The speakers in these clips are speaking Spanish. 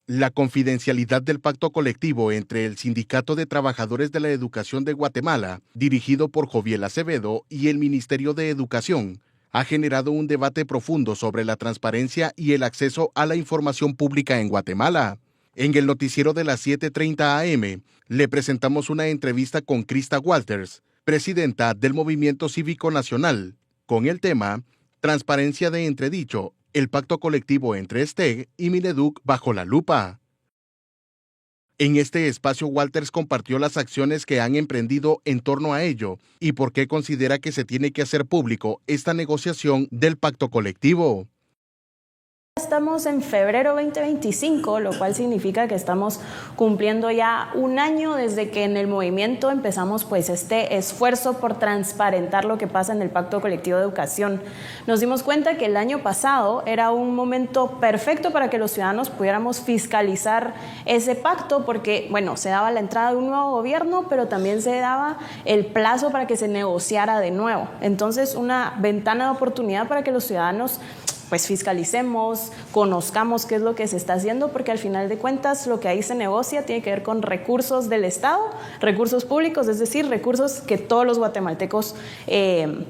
La confidencialidad del pacto colectivo entre el Sindicato de Trabajadores de la Educación de Guatemala, dirigido por Joviel Acevedo, y el Ministerio de Educación, ha generado un debate profundo sobre la transparencia y el acceso a la información pública en Guatemala. En el noticiero de las 7:30 am, le presentamos una entrevista con Krista Walters, presidenta del Movimiento Cívico Nacional, con el tema Transparencia de entredicho, el pacto colectivo entre STEG y Mineduc bajo la lupa. En este espacio, Walters compartió las acciones que han emprendido en torno a ello y por qué considera que se tiene que hacer público esta negociación del pacto colectivo. Estamos en febrero 2025, lo cual significa que estamos cumpliendo ya un año desde que en el movimiento empezamos pues este esfuerzo por transparentar lo que pasa en el Pacto Colectivo de Educación. Nos dimos cuenta que el año pasado era un momento perfecto para que los ciudadanos pudiéramos fiscalizar ese pacto porque, bueno, se daba la entrada de un nuevo gobierno, pero también se daba el plazo para que se negociara de nuevo. Entonces, una ventana de oportunidad para que los ciudadanos pues fiscalicemos, conozcamos qué es lo que se está haciendo, porque al final de cuentas lo que ahí se negocia tiene que ver con recursos del Estado, recursos públicos, es decir, recursos que todos los guatemaltecos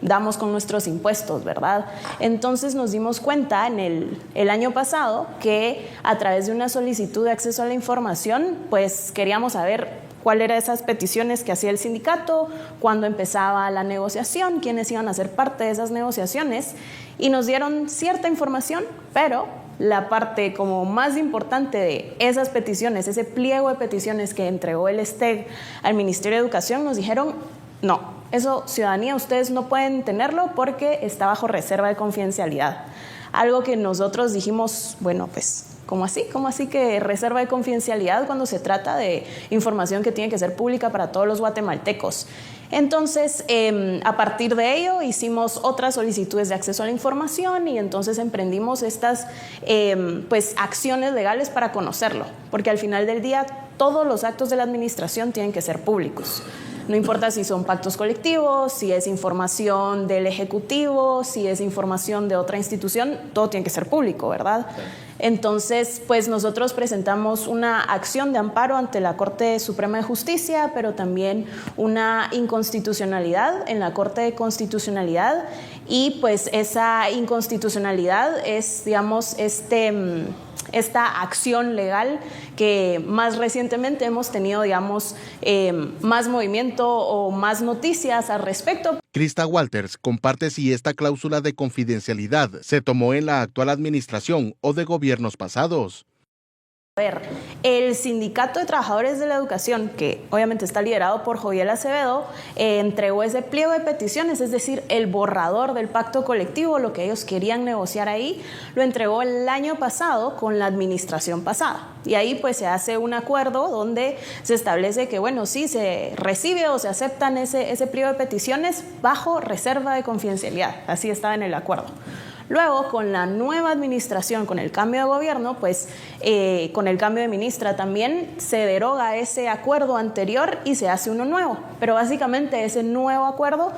damos con nuestros impuestos, ¿verdad? Entonces nos dimos cuenta en el año pasado que a través de una solicitud de acceso a la información, pues queríamos saber cuáles eran esas peticiones que hacía el sindicato, cuándo empezaba la negociación, quiénes iban a ser parte de esas negociaciones, y nos dieron cierta información, pero la parte como más importante de esas peticiones, ese pliego de peticiones que entregó el STEG al Ministerio de Educación, nos dijeron, no, eso, ciudadanía, ustedes no pueden tenerlo porque está bajo reserva de confidencialidad. Algo que nosotros dijimos, bueno, pues, ¿cómo así? ¿Cómo así que reserva de confidencialidad cuando se trata de información que tiene que ser pública para todos los guatemaltecos? Entonces, a partir de ello, hicimos otras solicitudes de acceso a la información y entonces emprendimos estas pues, acciones legales para conocerlo, porque al final del día todos los actos de la administración tienen que ser públicos. No importa si son pactos colectivos, si es información del Ejecutivo, si es información de otra institución, todo tiene que ser público, ¿verdad? Entonces, pues nosotros presentamos una acción de amparo ante la Corte Suprema de Justicia, pero también una inconstitucionalidad en la Corte de Constitucionalidad, y pues esa inconstitucionalidad es, digamos, esta acción legal que más recientemente hemos tenido, digamos, más movimiento o más noticias al respecto. Krista Walters comparte si esta cláusula de confidencialidad se tomó en la actual administración o de gobiernos pasados. A ver, el Sindicato de Trabajadores de la Educación, que obviamente está liderado por Joviel Acevedo, entregó ese pliego de peticiones, es decir, el borrador del pacto colectivo, lo que ellos querían negociar ahí, lo entregó el año pasado con la administración pasada. Y ahí pues se hace un acuerdo donde se establece que, bueno, sí se recibe o se aceptan ese pliego de peticiones bajo reserva de confidencialidad. Así estaba en el acuerdo. Luego, con la nueva administración, con el cambio de gobierno, pues con el cambio de ministra también se deroga ese acuerdo anterior y se hace uno nuevo. Pero básicamente ese nuevo acuerdo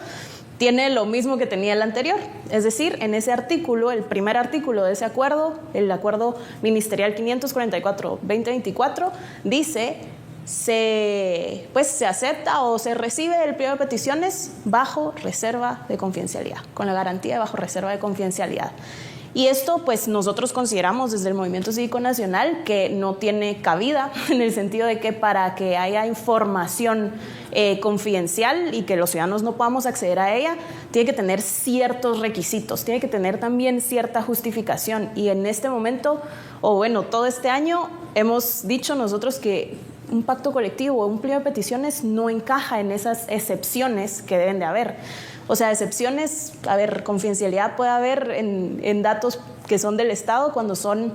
tiene lo mismo que tenía el anterior. Es decir, en ese artículo, el primer artículo de ese acuerdo, el acuerdo ministerial 544-2024, dice se acepta o se recibe el pliego de peticiones bajo reserva de confidencialidad, con la garantía de bajo reserva de confidencialidad. Y esto, pues, nosotros consideramos desde el Movimiento Cívico Nacional que no tiene cabida, en el sentido de que para que haya información confidencial y que los ciudadanos no podamos acceder a ella, tiene que tener ciertos requisitos, tiene que tener también cierta justificación. Y en este momento, todo este año, hemos dicho nosotros que un pacto colectivo o un pliego de peticiones no encaja en esas excepciones que deben de haber. O sea, excepciones, a ver, confidencialidad puede haber en datos que son del Estado cuando son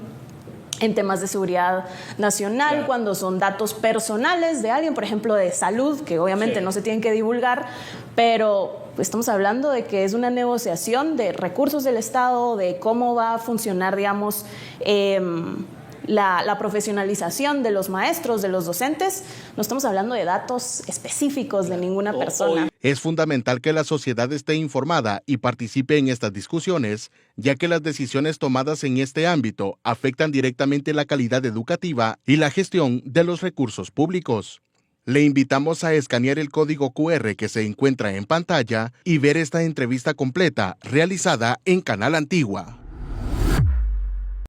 en temas de seguridad nacional, claro, cuando son datos personales de alguien, por ejemplo, de salud, que obviamente no se tienen que divulgar, pero estamos hablando de que es una negociación de recursos del Estado, de cómo va a funcionar, digamos, la profesionalización de los maestros, de los docentes. No estamos hablando de datos específicos de ninguna persona. Es fundamental que la sociedad esté informada y participe en estas discusiones, ya que las decisiones tomadas en este ámbito afectan directamente la calidad educativa y la gestión de los recursos públicos. Le invitamos a escanear el código QR que se encuentra en pantalla y ver esta entrevista completa realizada en Canal Antigua.